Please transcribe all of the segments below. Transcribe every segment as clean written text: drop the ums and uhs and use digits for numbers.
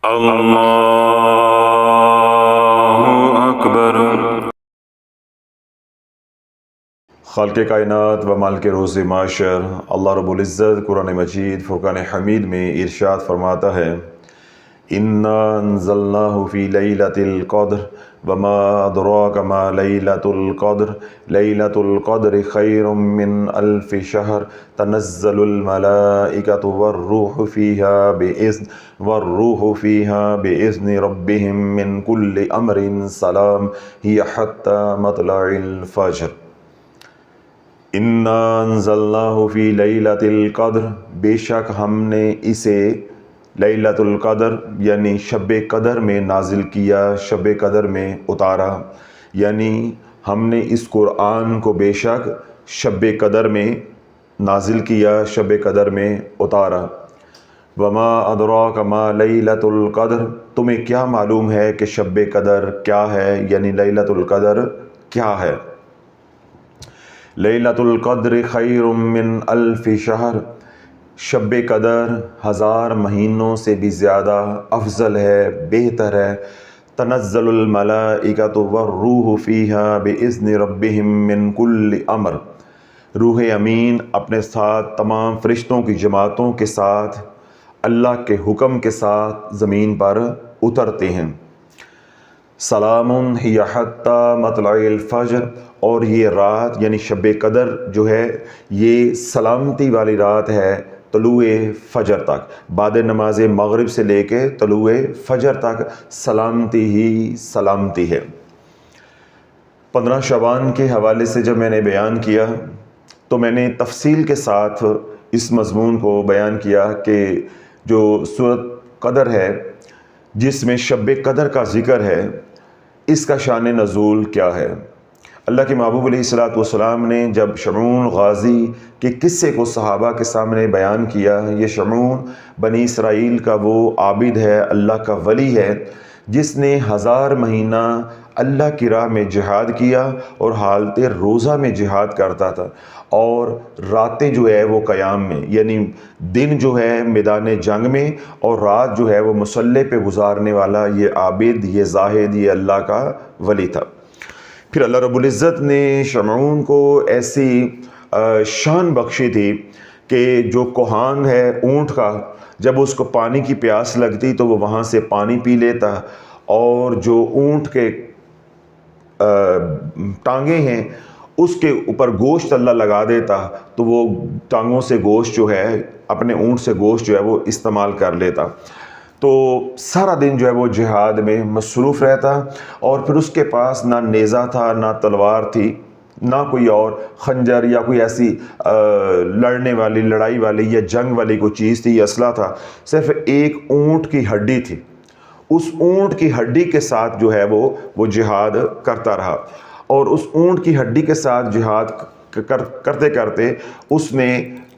اللہ اکبر۔ خالق کائنات و مالک روز معاشر اللہ رب العزت قرآن مجید فرقان حمید میں ارشاد فرماتا ہے، اِنَّا أَنزَلْنَاهُ فِي لَيْلَةِ الْقَدْرِ وَمَا أَدْرَاكَ مَا لَيْلَةُ الْقَدْرِ لَيْلَةُ الْقَدْرِ خَيْرٌ مِّنْ أَلْفِ شَهْرٍ تَنَزَّلُ الْمَلَائِكَةُ وَالرُّوحُ فِيهَا بِإِذْنِ رَبِّهِم مِّن كُلِّ أَمْرٍ سَلَامٌ هِيَ حَتَّى مَطْلَعِ الْفَجْرِ۔ اِنَّا أَنزَلْنَاهُ فِي لَيْلَةِ الْقَدْرِ، بے شک ہم نے اسے لیلۃ القدر یعنی شب قدر میں نازل کیا، شب قدر میں اتارا، یعنی ہم نے اس قرآن کو بے شک شب قدر میں نازل کیا، شب قدر میں اتارا۔ وما ادراک ما لیلۃ القدر، تمہیں کیا معلوم ہے کہ شب قدر کیا ہے، یعنی لیلۃ القدر کیا ہے؟ لیلۃ القدر خیر من الف شہر، شب قدر 1000 مہینوں سے بھی زیادہ افضل ہے، بہتر ہے۔ تنزل الملائکۃ والروح فیہا باذن ربہم من کل امر، روح امین اپنے ساتھ تمام فرشتوں کی جماعتوں کے ساتھ اللہ کے حکم کے ساتھ زمین پر اترتے ہیں۔ سلام ہی حتی مطلع الفجر، اور یہ رات یعنی شب قدر جو ہے یہ سلامتی والی رات ہے طلوع فجر تک، بعد نماز مغرب سے لے کے طلوع فجر تک سلامتی ہی سلامتی ہے۔ 15 شعبان کے حوالے سے جب میں نے بیان کیا تو میں نے تفصیل کے ساتھ اس مضمون کو بیان کیا کہ جو سورۃ قدر ہے جس میں شب قدر کا ذکر ہے، اس کا شان نزول کیا ہے۔ اللہ کے محبوب علیہ الصلوۃ والسلام نے جب شمعون غازی کے قصے کو صحابہ کے سامنے بیان کیا، یہ شمعون بنی اسرائیل کا وہ عابد ہے، اللہ کا ولی ہے جس نے 1000 مہینہ اللہ کی راہ میں جہاد کیا اور حالت روزہ میں جہاد کرتا تھا، اور راتیں جو ہے وہ قیام میں، یعنی دن جو ہے میدان جنگ میں اور رات جو ہے وہ مصلی پہ گزارنے والا یہ عابد، یہ زاہد، یہ اللہ کا ولی تھا۔ پھر اللہ رب العزت نے شمعون کو ایسی شان بخشی تھی کہ جو کوہان ہے اونٹ کا، جب اس کو پانی کی پیاس لگتی تو وہ وہاں سے پانی پی لیتا، اور جو اونٹ کے ٹانگیں ہیں اس کے اوپر گوشت اللہ لگا دیتا تو وہ ٹانگوں سے گوشت جو ہے، اپنے اونٹ سے گوشت جو ہے وہ استعمال کر لیتا۔ تو سارا دن جو ہے وہ جہاد میں مصروف رہتا، اور پھر اس کے پاس نہ نیزہ تھا، نہ تلوار تھی، نہ کوئی اور خنجر یا کوئی ایسی لڑنے والی، لڑائی والی یا جنگ والی کوئی چیز تھی یا اسلحہ تھا، صرف ایک اونٹ کی ہڈی تھی۔ اس اونٹ کی ہڈی کے ساتھ جو ہے وہ جہاد کرتا رہا، اور اس اونٹ کی ہڈی کے ساتھ جہاد کرتے کرتے اس نے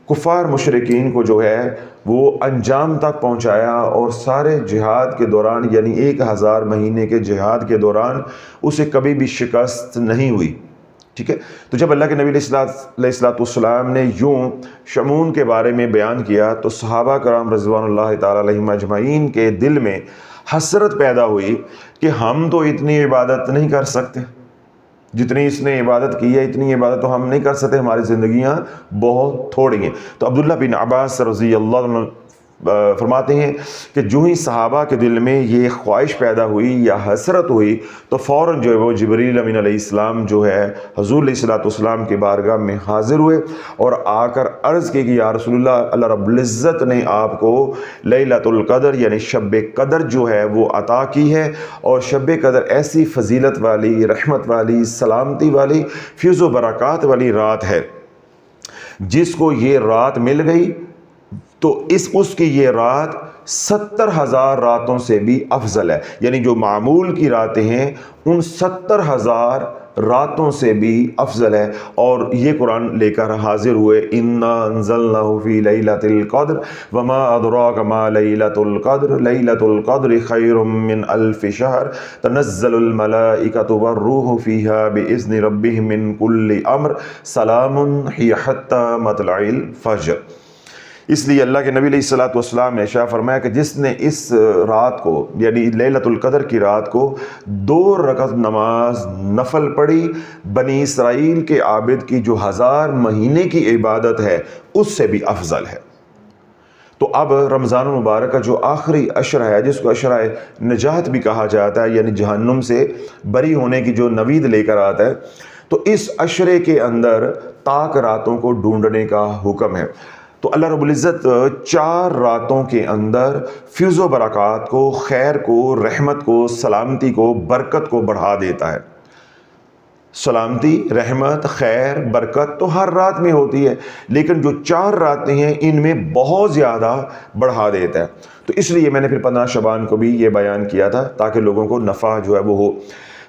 کفار مشرکین کو جو ہے وہ انجام تک پہنچایا، اور سارے جہاد کے دوران یعنی 1000 مہینے کے جہاد کے دوران اسے کبھی بھی شکست نہیں ہوئی۔ ٹھیک ہے، تو جب اللہ کے نبی علیہ الصلوۃ والسلام نے یوں شمعون کے بارے میں بیان کیا تو صحابہ کرام رضوان اللہ تعالی علیہم اجمعین کے دل میں حسرت پیدا ہوئی کہ ہم تو اتنی عبادت نہیں کر سکتے، جتنی اس نے عبادت کی ہے اتنی عبادت تو ہم نہیں کر سکتے، ہماری زندگیاں بہت تھوڑی ہیں۔ تو عبداللہ بن عباس رضی اللہ عنہ فرماتے ہیں کہ جو ہی صحابہ کے دل میں یہ خواہش پیدا ہوئی یا حسرت ہوئی تو فوراً جو ہے وہ جبریل امین علیہ السلام جو ہے حضور علیہ الصلوۃ والسلام کی بارگاہ میں حاضر ہوئے اور آ کر عرض کی کہ یا رسول اللہ رب العزت نے آپ کو لیلۃ القدر یعنی شب قدر جو ہے وہ عطا کی ہے، اور شب قدر ایسی فضیلت والی، رحمت والی، سلامتی والی، فیض و برکات والی رات ہے جس کو یہ رات مل گئی تو اس کی یہ رات 70,000 راتوں سے بھی افضل ہے، یعنی جو معمول کی راتیں ہیں ان 70,000 راتوں سے بھی افضل ہے۔ اور یہ قرآن لے کر حاضر ہوئے، اِنَّا أَنزَلْنَاهُ فِي لَيْلَةِ الْقَدْرِ وَمَا أَدْرَاكَ مَا لَيْلَةُ الْقَدْرِ لَيْلَةُ الْقَدْرِ خَيْرٌ مِّنْ أَلْفِ شَهْرٍ تَنَزَّلُ الْمَلَائِكَةُ وَالرُّوحُ فِيهَا بِإِذْنِ رَبِّهِم مِّن كُلِّ أَمْرٍ سَلَامٌ هِيَ حَتَّى مَطْلَعِ الْفَجْرِ۔ اس لیے اللہ کے نبی علیہ الصلوۃ والسلام نے ارشاد فرمایا کہ جس نے اس رات کو یعنی لیلۃ القدر کی رات کو 2 رکعت نماز نفل پڑھی، بنی اسرائیل کے عابد کی جو 1000 مہینے کی عبادت ہے اس سے بھی افضل ہے۔ تو اب رمضان المبارک کا جو آخری عشرہ ہے، جس کو عشرہ نجات بھی کہا جاتا ہے، یعنی جہنم سے بری ہونے کی جو نوید لے کر آتا ہے، تو اس عشرے کے اندر طاق راتوں کو ڈھونڈنے کا حکم ہے۔ تو اللہ رب العزت 4 راتوں کے اندر فیض و برکات کو، خیر کو، رحمت کو، سلامتی کو، برکت کو بڑھا دیتا ہے۔ سلامتی، رحمت، خیر، برکت تو ہر رات میں ہوتی ہے، لیکن جو 4 راتیں ہیں ان میں بہت زیادہ بڑھا دیتا ہے۔ تو اس لیے میں نے پھر 15 شعبان کو بھی یہ بیان کیا تھا تاکہ لوگوں کو نفع جو ہے وہ ہو۔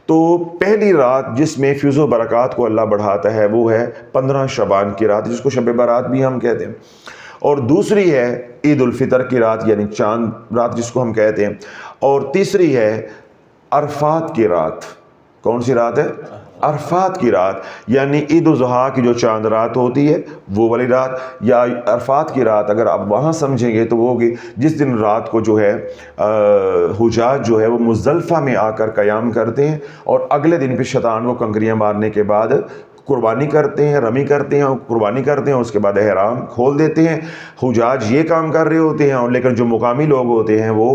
تو پہلی رات جس میں فیض و برکات کو اللہ بڑھاتا ہے وہ ہے 15 شعبان کی رات، جس کو شب برات بھی ہم کہتے ہیں، اور دوسری ہے عید الفطر کی رات یعنی چاند رات جس کو ہم کہتے ہیں، اور تیسری ہے عرفات کی رات۔ کون سی رات ہے؟ عرفات کی رات، یعنی عید الاضحیٰ کی جو چاند رات ہوتی ہے وہ والی رات، یا عرفات کی رات اگر آپ وہاں سمجھیں گے تو وہ ہوگی جس دن رات کو جو ہے حجاج جو ہے وہ مزدلفہ میں آ کر قیام کرتے ہیں، اور اگلے دن پھر شیطان کو کنکریاں مارنے کے بعد قربانی کرتے ہیں، رمی کرتے ہیں، قربانی کرتے ہیں، اس کے بعد احرام کھول دیتے ہیں۔ حجاج یہ کام کر رہے ہوتے ہیں، لیکن جو مقامی لوگ ہوتے ہیں وہ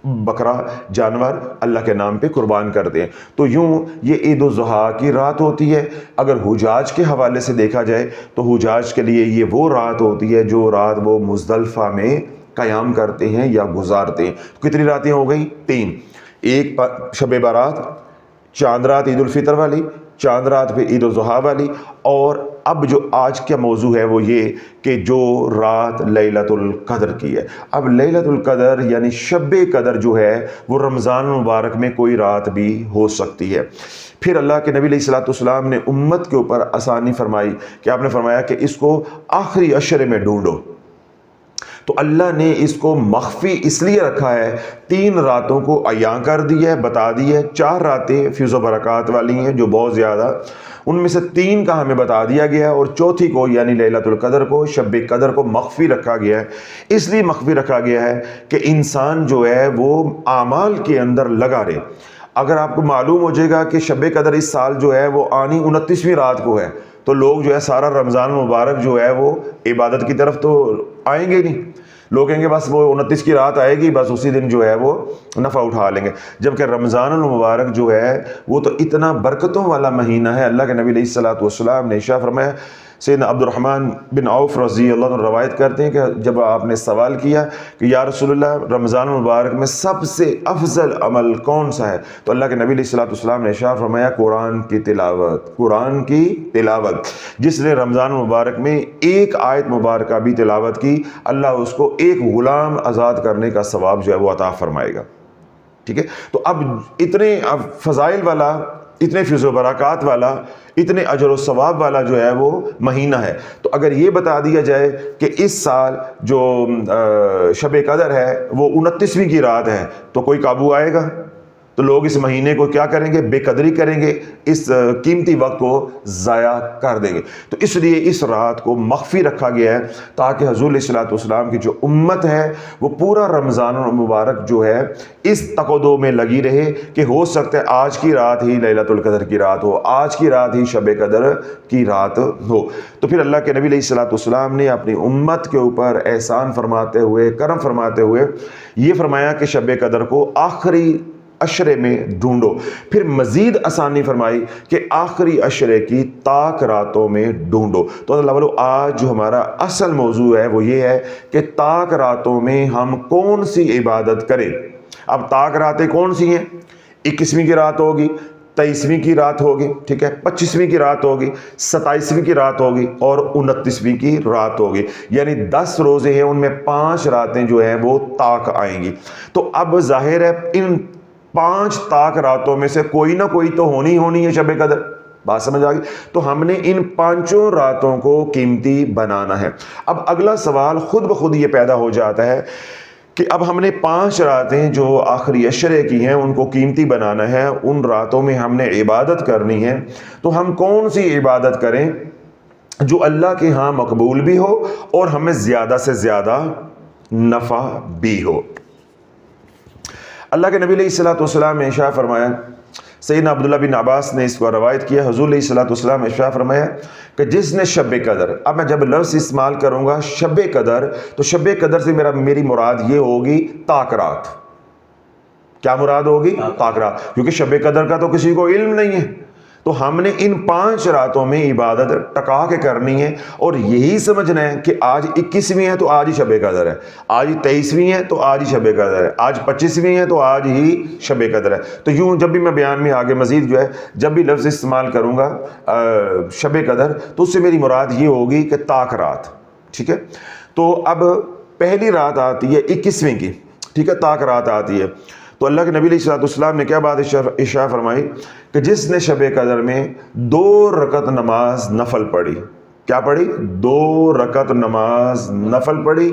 بکرا جانور اللہ کے نام پہ قربان کرتے ہیں۔ تو یوں یہ عید الاضحیٰ کی رات ہوتی ہے۔ اگر حجاج کے حوالے سے دیکھا جائے تو حجاج کے لیے یہ وہ رات ہوتی ہے جو رات وہ مزدلفہ میں قیام کرتے ہیں یا گزارتے ہیں۔ کتنی راتیں ہو گئی؟ 3۔ ایک شب برات، چاند رات عید الفطر والی، چاند رات پہ عید الاضحیٰ والی، اور اب جو آج کا موضوع ہے وہ یہ کہ جو رات لیلۃ القدر کی ہے۔ اب لیلۃ القدر یعنی شب قدر جو ہے وہ رمضان المبارک میں کوئی رات بھی ہو سکتی ہے۔ پھر اللہ کے نبی علیہ الصلوۃ والسلام نے امت کے اوپر آسانی فرمائی کہ آپ نے فرمایا کہ اس کو آخری عشرے میں ڈھونڈو۔ تو اللہ نے اس کو مخفی اس لیے رکھا ہے، 3 راتوں کو عیاں کر دی ہے، بتا دی ہے، 4 راتیں فیض و برکات والی ہیں جو بہت زیادہ، ان میں سے 3 کا ہمیں بتا دیا گیا ہے، اور چوتھی کو یعنی لیلۃ القدر کو، شب قدر کو مخفی رکھا گیا ہے۔ اس لیے مخفی رکھا گیا ہے کہ انسان جو ہے وہ اعمال کے اندر لگا رہے۔ اگر آپ کو معلوم ہو جائے گا کہ شب قدر اس سال جو ہے وہ آنی 29ویں رات کو ہے، تو لوگ جو ہے سارا رمضان مبارک جو ہے وہ عبادت کی طرف تو آئیں گے نہیں، لوگ کہیں گے بس وہ 29 کی رات آئے گی، بس اسی دن جو ہے وہ نفع اٹھا لیں گے۔ جبکہ رمضان المبارک جو ہے وہ تو اتنا برکتوں والا مہینہ ہے۔ اللہ کے نبی علیہ الصلوۃ والسلام نے ارشاد فرمایا، سیدنا عبد الرحمن بن عوف رضی اللہ عنہ روایت کرتے ہیں کہ جب آپ نے سوال کیا کہ یا رسول اللہ رمضان المبارک میں سب سے افضل عمل کون سا ہے، تو اللہ کے نبی علیہ الصلوۃ والسلام نے ارشاد فرمایا قرآن کی تلاوت، قرآن کی تلاوت۔ جس نے رمضان المبارک میں ایک آیت مبارکہ بھی تلاوت کی، اللہ اس کو ایک غلام آزاد کرنے کا ثواب جو ہے وہ عطا فرمائے گا۔ ٹھیک ہے، تو اب اتنے فضائل والا، اتنے فیض و برکات والا، اتنے اجر و ثواب والا جو ہے وہ مہینہ ہے، تو اگر یہ بتا دیا جائے کہ اس سال جو شب قدر ہے وہ 29ویں کی رات ہے، تو کوئی قابو آئے گا؟ تو لوگ اس مہینے کو کیا کریں گے؟ بے قدری کریں گے، اس قیمتی وقت کو ضائع کر دیں گے۔ تو اس لیے اس رات کو مخفی رکھا گیا ہے تاکہ حضور علیہ الصلوۃ والسلام کی جو امت ہے وہ پورا رمضان المبارک جو ہے اس تقدو میں لگی رہے کہ ہو سکتا ہے آج کی رات ہی لیلۃ القدر کی رات ہو، آج کی رات ہی شب قدر کی رات ہو۔ تو پھر اللہ کے نبی علیہ الصلوۃ والسلام نے اپنی امت کے اوپر احسان فرماتے ہوئے، کرم فرماتے ہوئے یہ فرمایا کہ شب قدر کو آخری عشرے میں ڈھونڈو۔ پھر مزید آسانی فرمائی کہ آخری عشرے کی طاق راتوں میں ڈھونڈو۔ تو اللہ والو آج جو ہمارا اصل موضوع ہے وہ یہ ہے کہ طاق راتوں میں ہم کون سی عبادت کریں۔ اب طاق راتیں کون سی ہیں؟ 21ویں کی رات ہوگی، 23ویں کی رات ہوگی، ٹھیک ہے، 25ویں کی رات ہوگی، 27ویں کی رات ہوگی، اور 29ویں کی رات ہوگی، یعنی 10 روزے ہیں، ان میں 5 راتیں جو ہیں وہ طاق آئیں گی۔ تو اب ظاہر ہے ان 5 طاق راتوں میں سے کوئی نہ کوئی تو ہونی ہے شب قدر، بات سمجھ آ گئی؟ تو ہم نے ان 5 راتوں کو قیمتی بنانا ہے۔ اب اگلا سوال خود بخود یہ پیدا ہو جاتا ہے کہ اب ہم نے 5 راتیں جو آخری عشرے کی ہیں ان کو قیمتی بنانا ہے، ان راتوں میں ہم نے عبادت کرنی ہے، تو ہم کون سی عبادت کریں؟ جو اللہ کے ہاں مقبول بھی ہو اور ہمیں زیادہ سے زیادہ نفع بھی ہو۔ اللہ کے نبی علیہ الصلوۃ والسلام نے ارشاد فرمایا، سیدنا عبداللہ بن عباس نے اس کو روایت کیا، حضور علیہ الصلوۃ والسلام نے ارشاد فرمایا کہ جس نے شب قدر، اب میں جب لفظ استعمال کروں گا شب قدر تو شب قدر سے میری مراد یہ ہوگی طاق رات۔ کیا مراد ہوگی؟ طاق رات، کیونکہ شب قدر کا تو کسی کو علم نہیں ہے، تو ہم نے ان 5 راتوں میں عبادت ٹکا کے کرنی ہے، اور یہی سمجھنا ہے کہ آج 21ویں ہے تو آج ہی شب قدر ہے، آج 23ویں ہے تو آج ہی شب قدر ہے، آج 25ویں ہے تو آج ہی شب قدر ہے۔ تو یوں جب بھی میں بیان میں آگے مزید جو ہے جب بھی لفظ استعمال کروں گا شب قدر تو اس سے میری مراد یہ ہوگی کہ طاق رات، ٹھیک ہے۔ تو اب پہلی رات آتی ہے 21ویں کی، ٹھیک ہے، طاق رات آتی ہے، تو اللہ کے نبی علیہ الصلوۃ والسلام نے کیا بات ارشاد فرمائی کہ جس نے شب قدر میں 2 رکعت نماز نفل پڑھی، کیا پڑھی؟ 2 رکعت نماز نفل پڑھی،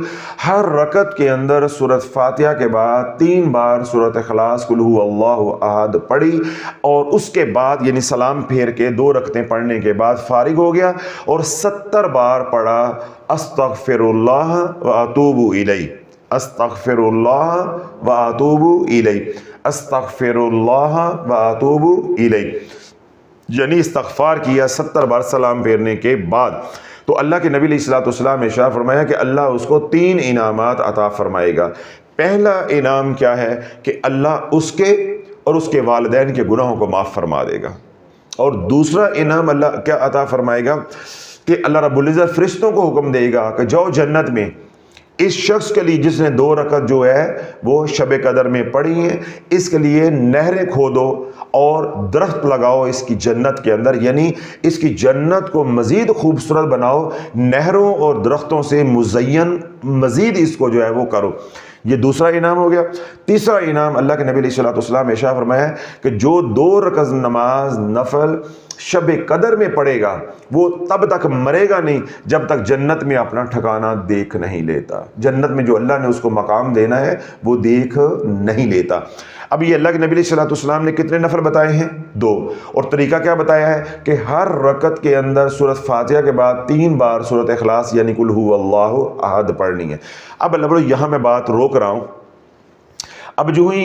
ہر رکعت کے اندر سورۃ فاتحہ کے بعد 3 بار سورۃ اخلاص قل هو اللہ احد پڑھی، اور اس کے بعد یعنی سلام پھیر کے 2 رکعتیں پڑھنے کے بعد فارغ ہو گیا اور 70 بار پڑھا استغفر اللہ واتوب الیہ، استغفر اللہ واتوب الیہ، استغفر اللہ واتوب الیہ، یعنی استغفار کیا 70 بار سلام پھیرنے کے بعد۔ تو اللہ کے نبی علیہ الصلوۃ والسلام نے ارشاد فرمایا کہ اللہ اس کو 3 انعامات عطا فرمائے گا۔ پہلا انعام کیا ہے کہ اللہ اس کے اور اس کے والدین کے گناہوں کو معاف فرما دے گا، اور دوسرا انعام اللہ کیا عطا فرمائے گا کہ اللہ رب العزت فرشتوں کو حکم دے گا کہ جاؤ جنت میں اس شخص کے لیے جس نے 2 رکعت جو ہے وہ شب قدر میں پڑھی ہیں، اس کے لیے نہریں کھودو اور درخت لگاؤ اس کی جنت کے اندر، یعنی اس کی جنت کو مزید خوبصورت بناؤ، نہروں اور درختوں سے مزین مزید اس کو جو ہے وہ کرو۔ یہ دوسرا انعام ہو گیا۔ تیسرا انعام اللہ کے نبی علیہ الصلوۃ والسلام نے ارشاد فرمایا کہ جو 2 رکعت نماز نفل شب قدر میں پڑھے گا وہ تب تک مرے گا نہیں جب تک جنت میں اپنا ٹھکانہ دیکھ نہیں لیتا، جنت میں جو اللہ نے اس کو مقام دینا ہے وہ دیکھ نہیں لیتا۔ اب یہ اللہ کے نبی علیہ الصلوۃ والسلام نے کتنے نفل بتائے ہیں؟ 2، اور طریقہ کیا بتایا ہے کہ ہر رکعت کے اندر سورۃ فاتحہ کے بعد 3 بار سورۃ اخلاص یعنی قل هو اللہ احد پڑھنی ہے۔ اب اللہ بڑو یہاں میں بات روک رہا ہوں، اب جو ہی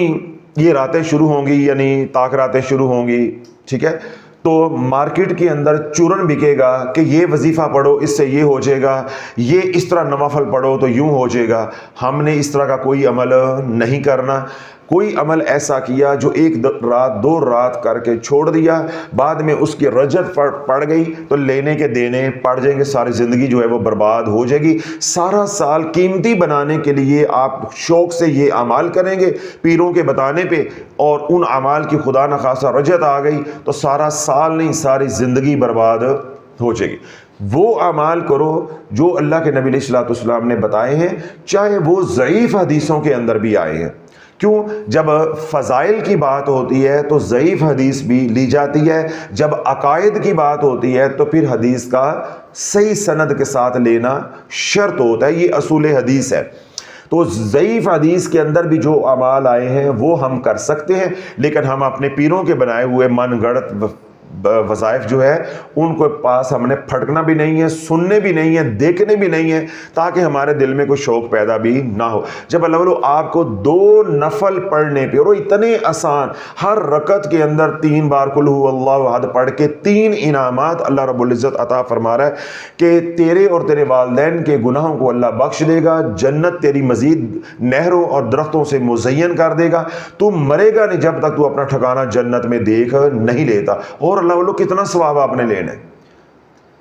یہ راتیں شروع ہوں گی یعنی طاق راتیں شروع ہوں گی، ٹھیک ہے، تو مارکیٹ کے اندر چورن بکے گا کہ یہ وظیفہ پڑھو اس سے یہ ہو جائے گا، یہ اس طرح نوافل پڑھو تو یوں ہو جائے گا۔ ہم نے اس طرح کا کوئی عمل نہیں کرنا، کوئی عمل ایسا کیا جو 1 رات 2 رات کر کے چھوڑ دیا، بعد میں اس کی رجت پڑ گئی تو لینے کے دینے پڑ جائیں گے، ساری زندگی جو ہے وہ برباد ہو جائے گی۔ سارا سال قیمتی بنانے کے لیے آپ شوق سے یہ اعمال کریں گے پیروں کے بتانے پہ، اور ان اعمال کی خدا نخواستہ رجت آ گئی تو سارا سال نہیں ساری زندگی برباد ہو جائے گی۔ وہ اعمال کرو جو اللہ کے نبی علیہ الصلوۃ والسلام نے بتائے ہیں، چاہے وہ ضعیف حدیثوں کے اندر بھی آئے ہیں۔ کیوں؟ جب فضائل کی بات ہوتی ہے تو ضعیف حدیث بھی لی جاتی ہے، جب عقائد کی بات ہوتی ہے تو پھر حدیث کا صحیح سند کے ساتھ لینا شرط ہوتا ہے، یہ اصول حدیث ہے۔ تو ضعیف حدیث کے اندر بھی جو اعمال آئے ہیں وہ ہم کر سکتے ہیں، لیکن ہم اپنے پیروں کے بنائے ہوئے من گڑت وظائف جو ہے ان کو پاس ہم نے پھٹکنا بھی نہیں ہے، سننے بھی نہیں ہے، دیکھنے بھی نہیں ہے، تاکہ ہمارے دل میں کوئی شوق پیدا بھی نہ ہو۔ جب اللہ والو آپ کو 2 نفل پڑھنے پہ، اور اتنے آسان، ہر رکعت کے اندر 3 بار قل هو اللہ احد پڑھ کے 3 انعامات اللہ رب العزت عطا فرما رہا ہے کہ تیرے اور تیرے والدین کے گناہوں کو اللہ بخش دے گا، جنت تیری مزید نہروں اور درختوں سے مزین کر دے گا، تو مرے گا نہیں جب تک تو اپنا ٹھکانہ جنت میں دیکھ نہیں لیتا۔ اور اللہ والو کتنا ثواب آپ نے لینا ہے،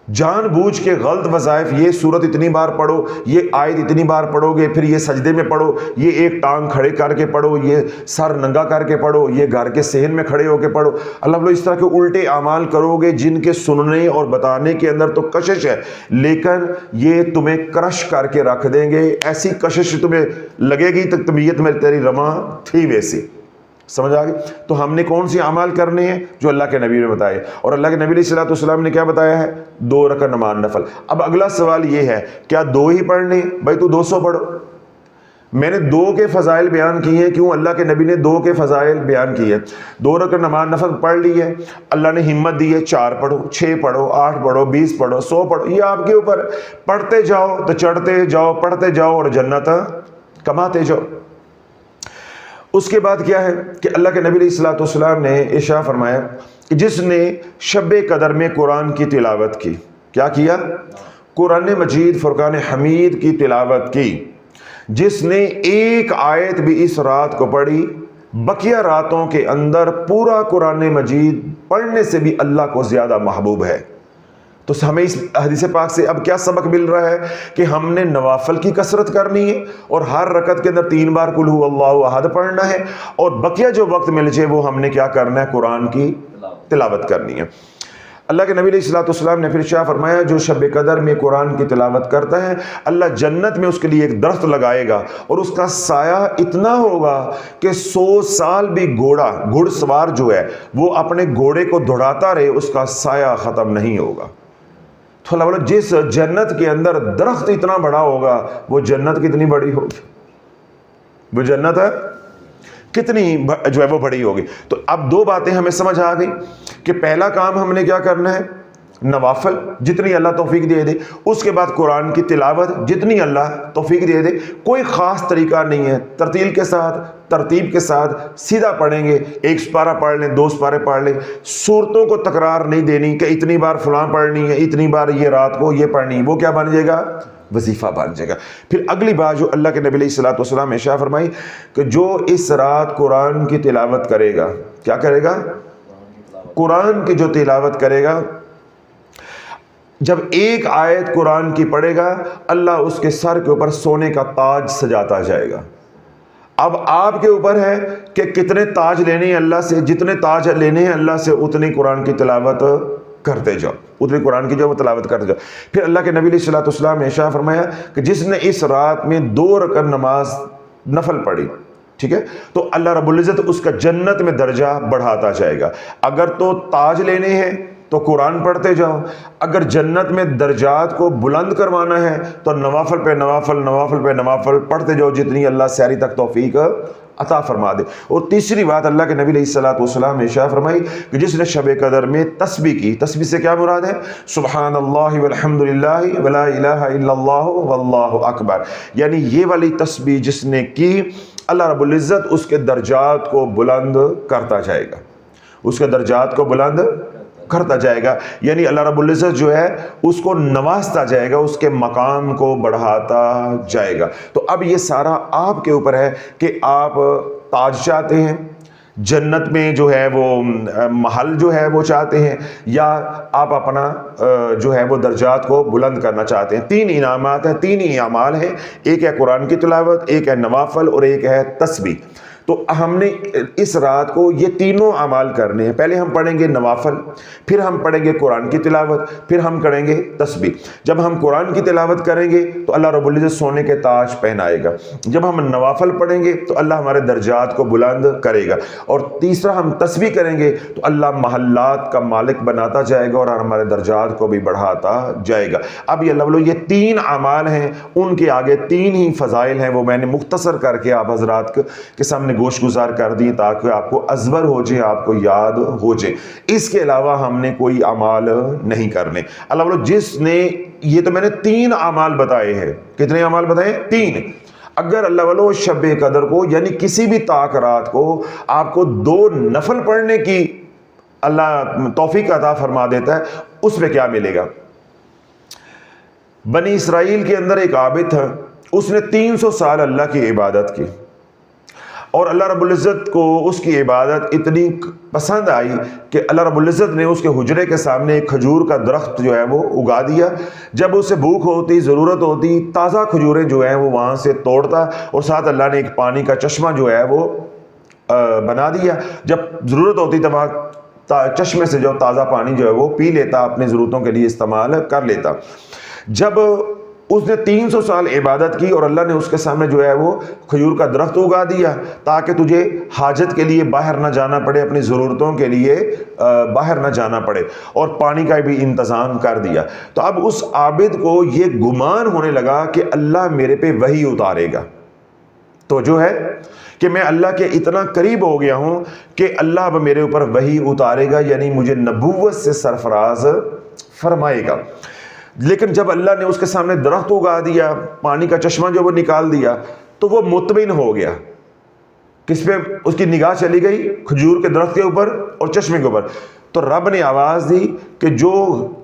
جان بوجھ کے غلط وظائف، یہ سورت اتنی بار پڑھو، یہ آیت اتنی بار پڑھو گے، پھر یہ سجدے میں پڑھو، یہ ایک ٹانگ کھڑے کر کے پڑھو، یہ سر ننگا کر کے پڑھو، یہ گھر کے صحن میں کھڑے ہو کے پڑھو، اللہ والو اس طرح کے الٹے اعمال کرو گے جن کے سننے اور بتانے کے اندر تو کشش ہے، لیکن یہ تمہیں کرش کر کے رکھ دیں گے، ایسی کشش تمہیں لگے گی تو طبیعت میں تیری رواں تھی ویسی۔ سمجھ آ گئی؟ تو ہم نے کون سی اعمال کرنے ہیں جو اللہ کے نبی نے بتائے، اور اللہ کے نبی علیہ الصلوۃ والسلام نے کیا بتایا ہے؟ 2 رکعت نماز نفل۔ اب اگلا سوال یہ ہے کیا 2 ہی پڑھنے؟ بھائی تو 200 پڑھو، میں نے 2 کے فضائل بیان کیے ہیں. کیوں؟ اللہ کے نبی نے 2 کے فضائل بیان کیے. 2 رکعت نماز نفل پڑھ لی ہے, اللہ نے ہمت دی ہے 4 پڑھو, 6 پڑھو, 8 پڑھو, 20 پڑھو, 100 پڑھو, یہ آپ کے اوپر. پڑھتے جاؤ تو چڑھتے جاؤ, پڑھتے جاؤ اور جنت کماتے جاؤ. اس کے بعد کیا ہے کہ اللہ کے نبی علیہ الصلوۃ والسلام نے ارشاد فرمایا کہ جس نے شب قدر میں قرآن کی تلاوت کی, کیا کیا؟ قرآن مجید فرقان حمید کی تلاوت کی. جس نے ایک آیت بھی اس رات کو پڑھی, بقیہ راتوں کے اندر پورا قرآن مجید پڑھنے سے بھی اللہ کو زیادہ محبوب ہے. تو ہمیں اس حدیث پاک سے اب کیا سبق مل رہا ہے کہ ہم نے نوافل کی کثرت کرنی ہے اور ہر رکعت کے اندر 3 بار قل هو اللہ احد پڑھنا ہے, اور بقیہ جو وقت مل جائے وہ ہم نے کیا کرنا ہے؟ قرآن کی تلاوت کرنی ہے. اللہ کے نبی علیہ الصلوۃ والسلام نے پھر ارشاد فرمایا جو شب قدر میں قرآن کی تلاوت کرتا ہے اللہ جنت میں اس کے لیے ایک درخت لگائے گا اور اس کا سایہ اتنا ہوگا کہ 100 سال بھی گھڑ سوار جو ہے وہ اپنے گھوڑے کو دوڑاتا رہے, اس کا سایہ ختم نہیں ہوگا. تو اللہ بولے جس جنت کے اندر درخت اتنا بڑا ہوگا وہ جنت کتنی بڑی ہوگی, وہ جنت ہے کتنی جو ہے وہ بڑی ہوگی. تو اب 2 باتیں ہمیں سمجھ آ گئی کہ پہلا کام ہم نے کیا کرنا ہے؟ نوافل جتنی اللہ توفیق دے دے. اس کے بعد قرآن کی تلاوت جتنی اللہ توفیق دے دے. کوئی خاص طریقہ نہیں ہے, ترتیل کے ساتھ, ترتیب کے ساتھ سیدھا پڑھیں گے. 1 سپارہ پڑھ لیں, 2 سپارے پڑھ لیں. صورتوں کو تکرار نہیں دینی کہ اتنی بار فلاں پڑھنی ہے, اتنی بار یہ رات کو یہ پڑھنی ہے. وہ کیا بن جائے گا؟ وظیفہ بن جائے گا. پھر اگلی بات جو اللہ کے نبی علیہ الصلوۃ والسلام نے ارشاد فرمائی کہ جو اس رات قرآن کی تلاوت کرے گا, کیا کرے گا؟ قرآن کی جو تلاوت کرے گا, جب ایک آیت قرآن کی پڑھے گا اللہ اس کے سر کے اوپر سونے کا تاج سجاتا جائے گا. اب آپ کے اوپر ہے کہ کتنے تاج لینے ہیں اللہ سے. جتنے تاج لینے ہیں اللہ سے اتنی قرآن کی تلاوت کرتے جاؤ, اتنی قرآن کی جو وہ تلاوت کرتے جاؤ. پھر اللہ کے نبی علیہ الصلوۃ والسلام نے ارشاد فرمایا کہ جس نے اس رات میں 2 رکعت نماز نفل پڑھی, ٹھیک ہے, تو اللہ رب العزت اس کا جنت میں درجہ بڑھاتا جائے گا. اگر تو تاج لینے ہیں تو قرآن پڑھتے جاؤ, اگر جنت میں درجات کو بلند کروانا ہے تو نوافل پہ نوافل, نوافل پہ نوافل پڑھتے جاؤ جتنی اللہ سحری تک توفیق عطا فرما دے. اور تیسری بات اللہ کے نبی علیہ الصلوۃ والسلام نے ارشاد فرمائی کہ جس نے شب قدر میں تسبیح کی, تسبیح سے کیا مراد ہے؟ سبحان اللہ والحمد للہ ولا الہ الا اللہ واللہ اکبر, یعنی یہ والی تسبیح جس نے کی اللہ رب العزت اس کے درجات کو بلند کرتا جائے گا, اس کے درجات کو بلند کرتا جائے گا. یعنی اللہ رب العزت جو ہے اس کو نوازتا جائے گا, اس کے مقام کو بڑھاتا جائے گا. تو اب یہ سارا آپ کے اوپر ہے کہ آپ تاج چاہتے ہیں, جنت میں جو ہے وہ محل جو ہے وہ چاہتے ہیں, یا آپ اپنا جو ہے وہ درجات کو بلند کرنا چاہتے ہیں. 3 انعامات ہیں, 3 ہی اعمال ہیں. ایک ہے قرآن کی تلاوت, ایک ہے نوافل اور ایک ہے تسبیح. تو ہم نے اس رات کو یہ تینوں اعمال کرنے ہیں. پہلے ہم پڑھیں گے نوافل, پھر ہم پڑھیں گے قرآن کی تلاوت, پھر ہم کریں گے تسبیح. جب ہم قرآن کی تلاوت کریں گے تو اللہ رب العزت سونے کے تاج پہنائے گا. جب ہم نوافل پڑھیں گے تو اللہ ہمارے درجات کو بلند کرے گا. اور تیسرا ہم تسبیح کریں گے تو اللہ محلات کا مالک بناتا جائے گا اور ہمارے درجات کو بھی بڑھاتا جائے گا. اب یہ لو یہ 3 اعمال ہیں, ان کے آگے 3 ہی فضائل ہیں, وہ میں نے مختصر کر کے آپ حضرات کے سامنے گوش گزار کر دی تاکہ آپ کو ازبر ہو جائے, آپ کو یاد ہو جائے. اس کے علاوہ ہم نے کوئی اعمال نہیں کرنے. اللہ بولو جس نے, یہ تو میں نے 3 اعمال بتائے ہیں. کتنے اعمال بتائے؟ 3. اگر اللہ والو شب قدر کو یعنی کسی بھی طاق رات کو آپ کو 2 نفل پڑھنے کی اللہ توفیق عطا فرما دیتا ہے, اس میں کیا ملے گا؟ بنی اسرائیل کے اندر ایک عابد تھا, اس نے 300 سال اللہ کی عبادت کی اور اللہ رب العزت کو اس کی عبادت اتنی پسند آئی کہ اللہ رب العزت نے اس کے حجرے کے سامنے ایک کھجور کا درخت جو ہے وہ اگا دیا. جب اسے بھوک ہوتی, ضرورت ہوتی, تازہ کھجوریں جو ہیں وہ وہاں سے توڑتا, اور ساتھ اللہ نے ایک پانی کا چشمہ جو ہے وہ بنا دیا. جب ضرورت ہوتی تو وہاں چشمے سے جو تازہ پانی جو ہے وہ پی لیتا, اپنی ضرورتوں کے لیے استعمال کر لیتا. جب اس نے 300 سال عبادت کی اور اللہ نے اس کے سامنے جو ہے وہ کھجور کا درخت اگا دیا تاکہ تجھے حاجت کے لیے باہر نہ جانا پڑے, اپنی ضرورتوں کے لیے باہر نہ جانا پڑے, اور پانی کا بھی انتظام کر دیا. تو اب اس عابد کو یہ گمان ہونے لگا کہ اللہ میرے پہ وحی اتارے گا. تو جو ہے کہ میں اللہ کے اتنا قریب ہو گیا ہوں کہ اللہ اب میرے اوپر وحی اتارے گا، یعنی مجھے نبوت سے سرفراز فرمائے گا۔ لیکن جب اللہ نے اس کے سامنے درخت اگا دیا، پانی کا چشمہ جو وہ نکال دیا، تو وہ مطمئن ہو گیا۔ کس پہ اس کی نگاہ چلی گئی؟ کھجور کے درخت کے اوپر اور چشمے کے اوپر۔ تو رب نے آواز دی کہ جو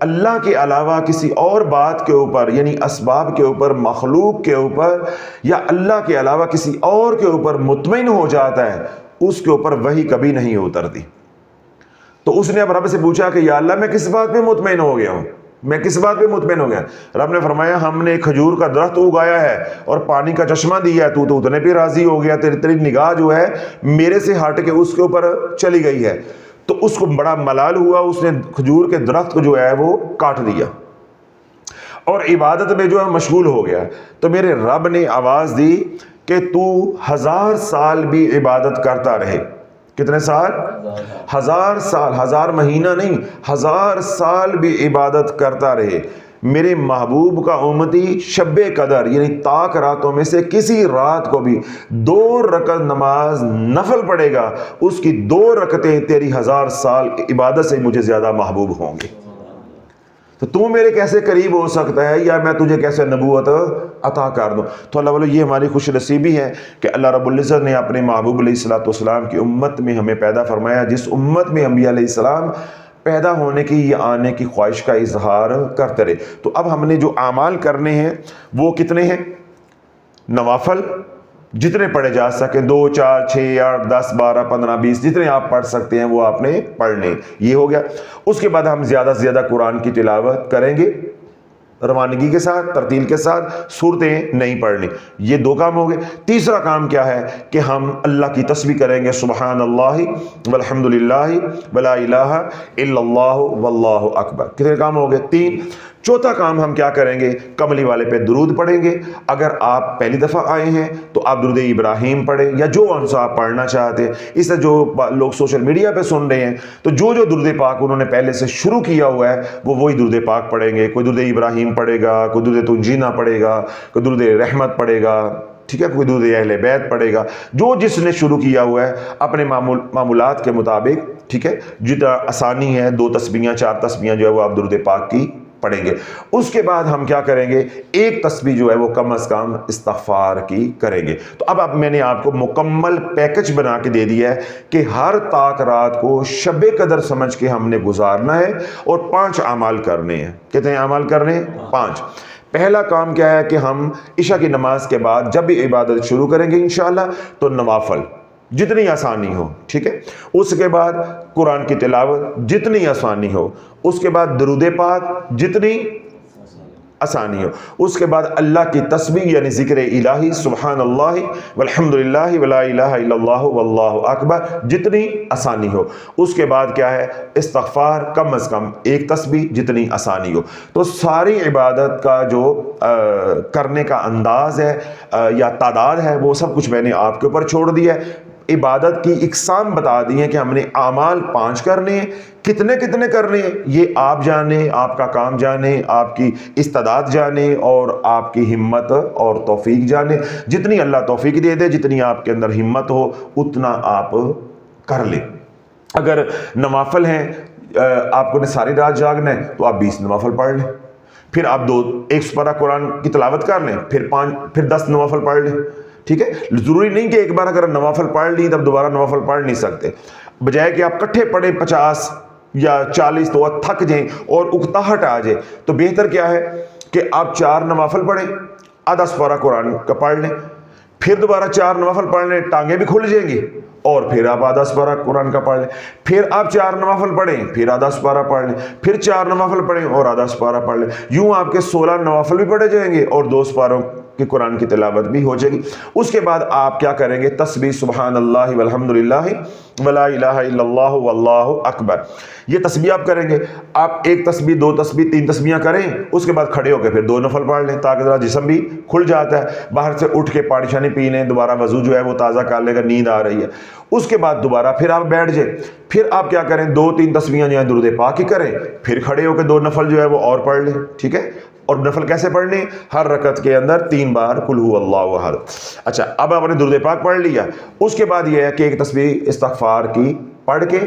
اللہ کے علاوہ کسی اور بات کے اوپر، یعنی اسباب کے اوپر، مخلوق کے اوپر، یا اللہ کے علاوہ کسی اور کے اوپر مطمئن ہو جاتا ہے، اس کے اوپر وحی کبھی نہیں اترتی۔ تو اس نے اب رب سے پوچھا کہ یا اللہ میں کس بات پہ مطمئن ہو گیا ہوں، میں کس بات پہ مطمئن ہو گیا؟ رب نے فرمایا ہم نے کھجور کا درخت اگایا ہے اور پانی کا چشمہ دیا ہے، تو اتنے پہ راضی ہو گیا، تیری نگاہ جو ہے میرے سے ہٹ کے اس کے اوپر چلی گئی ہے۔ تو اس کو بڑا ملال ہوا، اس نے کھجور کے درخت کو جو ہے وہ کاٹ دیا اور عبادت میں جو ہے مشغول ہو گیا۔ تو میرے رب نے آواز دی کہ تو 1000 سال بھی عبادت کرتا رہے۔ کتنے سال؟ 1000 سال، 1000 مہینہ نہیں، 1000 سال بھی عبادت کرتا رہے۔ میرے محبوب کا امتی شب قدر یعنی طاق راتوں میں سے کسی رات کو بھی 2 رکعت نماز نفل پڑھے گا، اس کی 2 رکعتیں تیری 1000 سال عبادت سے مجھے زیادہ محبوب ہوں گے۔ تو میرے کیسے قریب ہو سکتا ہے، یا میں تجھے کیسے نبوت عطا کر دوں؟ تو اللہ والو یہ ہماری خوش نصیبی ہے کہ اللہ رب العزت نے اپنے محبوب علیہ الصلوۃ والسلام کی امت میں ہمیں پیدا فرمایا، جس امت میں انبیاء علیہ السلام پیدا ہونے کی یا آنے کی خواہش کا اظہار کرتے رہے۔ تو اب ہم نے جو اعمال کرنے ہیں وہ کتنے ہیں؟ نوافل جتنے پڑھے جا سکیں، 2 4 6 8 10 12 15 20 جتنے آپ پڑھ سکتے ہیں وہ آپ نے پڑھنے، یہ ہو گیا۔ اس کے بعد ہم زیادہ سے زیادہ قرآن کی تلاوت کریں گے، روانگی کے ساتھ، ترتیل کے ساتھ، صورتیں نہیں پڑھنی۔ یہ 2 کام ہو گئے۔ تیسرا کام کیا ہے کہ ہم اللہ کی تسبیح کریں گے، سبحان اللہ والحمد للہ ولا الہ الا اللہ واللہ اکبر۔ کتنے کام ہو گئے؟ 3۔ چوتھا کام ہم کیا کریں گے؟ کملی والے پہ درود پڑھیں گے۔ اگر آپ پہلی دفعہ آئے ہیں تو آپ درود ابراہیم پڑھیں، یا جو انسا آپ پڑھنا چاہتے ہیں۔ اس سے جو لوگ سوشل میڈیا پہ سن رہے ہیں تو جو درود پاک انہوں نے پہلے سے شروع کیا ہوا ہے وہ وہی درود پاک پڑھیں گے۔ کوئی درود ابراہیم پڑھے گا، کوئی درود تنجینا پڑھے گا، کوئی درود رحمت پڑھے گا، ٹھیک ہے، کوئی درود اہل بیت پڑھے گا، جو جس نے شروع کیا ہوا ہے اپنے معمولات کے مطابق، ٹھیک ہے، جتنا آسانی ہے 2 تسبیحاں 4 تسبیحاں جو ہے وہ آپ درود پاک کی پڑھیں گے۔ اس کے بعد ہم کیا کریں گے؟ 1 تسبیح جو ہے وہ کم از کم استغفار کی کریں گے۔ تو اب میں نے آپ کو مکمل پیکج بنا کے دے دیا ہے کہ ہر طاق رات کو شب قدر سمجھ کے ہم نے گزارنا ہے اور 5 اعمال کرنے ہیں۔ کتنے اعمال کرنے ہیں؟ 5۔ پہلا کام کیا ہے کہ ہم عشاء کی نماز کے بعد جب بھی عبادت شروع کریں گے انشاءاللہ تو نوافل جتنی آسانی ہو، ٹھیک ہے، اس کے بعد قرآن کی تلاوت جتنی آسانی ہو، اس کے بعد درود پاک جتنی آسانی ہو، اس کے بعد اللہ کی تسبیح یعنی ذکر الہی سبحان اللہ والحمد للہ ولا الہ الا اللہ واللہ اکبر جتنی آسانی ہو، اس کے بعد کیا ہے؟ استغفار کم از کم 1 تسبیح جتنی آسانی ہو۔ تو ساری عبادت کا جو کرنے کا انداز ہے یا تعداد ہے وہ سب کچھ میں نے آپ کے اوپر چھوڑ دیا ہے۔ عبادت کی اقسام بتا دی ہیں کہ ہم نے اعمال 5 کرنے ہیں، کتنے کرنے ہیں یہ آپ جانیں، آپ کا کام جانیں، آپ کی استعداد جانیں اور آپ کی ہمت اور توفیق جانیں۔ جتنی اللہ توفیق دے دے، جتنی آپ کے اندر ہمت ہو اتنا آپ کر لیں۔ اگر نوافل ہیں، آپ کو نے ساری رات جاگنا ہے تو آپ 20 نوافل پڑھ لیں، پھر آپ 1 سپارہ قرآن کی تلاوت کر لیں، پھر 10 نوافل پڑھ لیں، ٹھیک ہے۔ ضروری نہیں کہ ایک بار اگر نوافل پڑھ لی تب دوبارہ نوافل پڑھ نہیں سکتے، بجائے کہ آپ کٹھے پڑھیں 50 یا 40 تو تھک جائیں اور اکتاہٹ آ جائے، تو بہتر کیا ہے کہ آپ 4 نوافل پڑھیں، آدھا سپارہ قرآن کا پڑھ لیں، پھر دوبارہ 4 نوافل پڑھ لیں، ٹانگیں بھی کھل جائیں گی، اور پھر آپ آدھا سپارہ قرآن کا پڑھ لیں، پھر آپ 4 نوافل پڑھیں، پھر آدھا سپارہ پڑھ لیں، پھر 4 نوافل پڑھیں اور آدھا سپارہ پڑھ لیں۔ یوں آپ کے 16 نوافل بھی پڑھے جائیں گے اور 2 سپاروں کی قرآن کی تلاوت بھی ہو جائے گی۔ اس کے بعد آپ کیا کریں گے؟ تسبیح سبحان اللہ والحمد للہ ولا الہ الا اللہ واللہ اکبر، یہ تسبیح آپ کریں گے۔ آپ 1 تسبیح 2 تسبیح 3 تسبیحاں کریں، اس کے بعد کھڑے ہو کے پھر 2 نفل پڑھ لیں تاکہ ذرا جسم بھی کھل جاتا ہے، باہر سے اٹھ کے پانی شانی پی لیں، دوبارہ وضو جو ہے وہ تازہ کر لے گا، نیند آ رہی ہے، اس کے بعد دوبارہ پھر آپ بیٹھ جائیں، پھر آپ کیا کریں؟ 2 3 تسبیحاں جو ہیں درود پاک کی کریں، پھر کھڑے ہو کے 2 نفل جو ہے وہ اور پڑھ لیں، ٹھیک ہے، اور نفل کیسے پڑھنے؟ ہر رکعت کے اندر 3 بار قل هو اللہ احد۔ اچھا، اب آپ نے درود پاک پڑھ لیا، اس کے بعد یہ ہے کہ ایک تسبیح استغفار کی پڑھ کے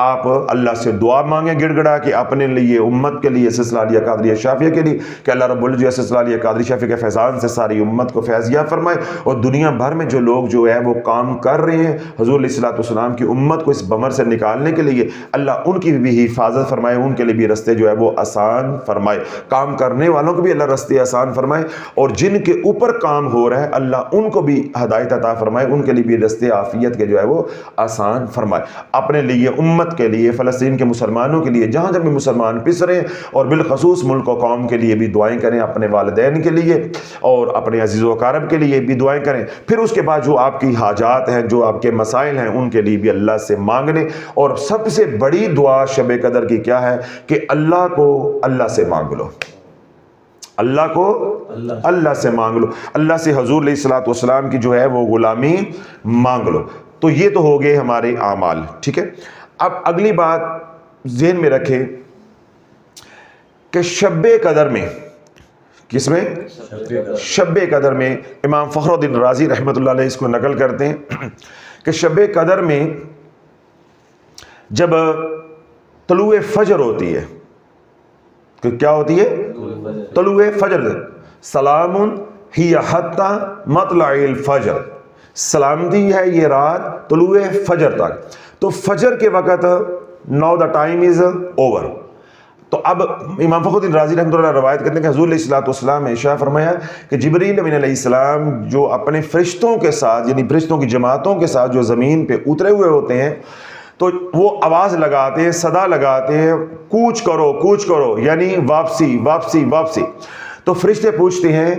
آپ اللہ سے دعا مانگیں گڑ گڑا کہ اپنے لیے، امت کے لیے، سلسلہ علیہ قادریہ شافیہ کے لیے، کہ اللہ رب العزت سلسلہ علیہ قادری شافیہ کے فیضان سے ساری امت کو فیض یاب فرمائے، اور دنیا بھر میں جو لوگ جو ہے وہ کام کر رہے ہیں حضور علیہ الصلوۃ والسلام کی امت کو اس بمر سے نکالنے کے لیے، اللہ ان کی بھی حفاظت فرمائے، ان کے لیے بھی رستے جو ہے وہ آسان فرمائے، کام کرنے والوں کو بھی اللہ رستے آسان فرمائے، اور جن کے اوپر کام ہو رہا ہے اللہ ان کو بھی ہدایت عطا فرمائے، ان کے لیے بھی رستے عافیت کے جو ہے وہ آسان فرمائے، اپنے لیے، امت کے لیے، فلسطین کے مسلمانوں کے لیے، جہاں جب بھی مسلمان پس رہے ہیں، اور بالخصوص ملک و قوم کے لیے بھی دعائیں کریں، اپنے والدین کے لیے اور اپنے عزیز و اقارب کے لیے بھی دعائیں کریں، پھر اس کے بعد جو آپ کی حاجات ہیں، جو آپ کے مسائل ہیں، ان کے لیے بھی اللہ سے مانگنے، اور سب سے بڑی دعا شب قدر کی کیا ہے کہ اللہ کو اللہ سے مانگ لو، اللہ کو اللہ سے مانگ لو، اللہ سے حضور علیہ الصلوۃ والسلام کی جو ہے وہ غلامی مانگ لو۔ تو یہ تو ہو گئے ہمارے اعمال، ٹھیک ہے۔ اب اگلی بات ذہن میں رکھیں کہ شب قدر میں، کس میں؟ شب قدر میں امام فخر الدین رازی رحمۃ اللہ علیہ اس کو نقل کرتے ہیں کہ شب قدر میں جب طلوع فجر ہوتی ہے، کہ کیا ہوتی ہے؟ طلوع فجر، سلام ہی حتی مطلع الفجر، سلامتی ہے یہ رات طلوع فجر تک۔ تو فجر کے وقت now the time is over۔ تو اب امام فخر الدین رازی رحمۃ اللہ روایت کرتے ہیں کہ حضور علیہ الصلوۃ والسلام نے ارشاد فرمایا کہ جبریل امین علیہ السلام جو اپنے فرشتوں کے ساتھ، یعنی فرشتوں کی جماعتوں کے ساتھ جو زمین پہ اترے ہوئے ہوتے ہیں، تو وہ آواز لگاتے ہیں، صدا لگاتے ہیں، کوچ کرو کوچ کرو، یعنی واپسی واپسی واپسی۔ تو فرشتے پوچھتے ہیں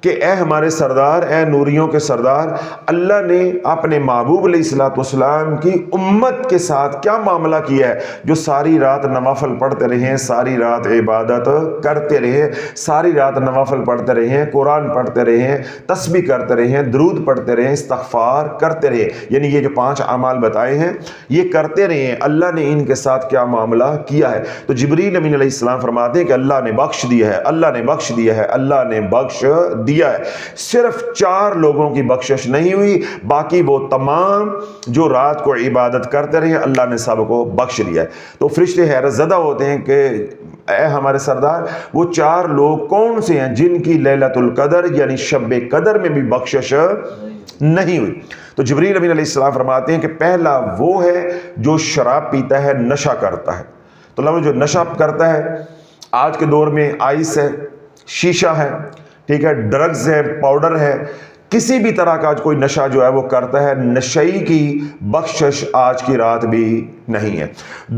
کہ اے ہمارے سردار، اے نوریوں کے سردار، اللہ نے اپنے محبوب علیہ الصلوۃ والسلام کی امت کے ساتھ کیا معاملہ کیا ہے جو ساری رات نوافل پڑھتے رہے، ساری رات عبادت کرتے رہے، ساری رات نوافل پڑھتے رہے، قرآن پڑھتے رہے، تسبیح کرتے رہے، درود پڑھتے رہے، استغفار کرتے رہے، یعنی یہ جو 5 اعمال بتائے ہیں یہ کرتے رہے، اللہ نے ان کے ساتھ کیا معاملہ کیا ہے؟ تو جبریل امین علیہ السلام فرماتے ہیں کہ اللہ نے بخش دیا ہے، اللہ نے بخش دیا ہے، اللہ نے بخش دیا ہے۔ صرف 4 لوگوں کی بخشش نہیں ہوئی، باقی وہ تمام جو رات کو عبادت کرتے رہے اللہ نے سب کو بخش دیا ہے۔ تو فرشتے حیرت زدہ ہوتے ہیں کہ اے ہمارے سردار، وہ 4 لوگ کون سے ہیں جن کی لیلۃ القدر یعنی شب قدر میں بھی بخشش نہیں ہوئی؟ تو جبریل امین علیہ السلام فرماتے ہیں کہ پہلا وہ ہے جو شراب پیتا ہے، نشہ کرتا ہے۔ تو لوگ جو نشہ کرتا ہے، آج کے دور میں آئس ہے، شیشہ ہے، ٹھیک ہے، ڈرگز ہے، پاؤڈر ہے، کسی بھی طرح کا کوئی نشہ جو ہے وہ کرتا ہے، نشئی کی بخشش آج کی رات بھی نہیں ہے۔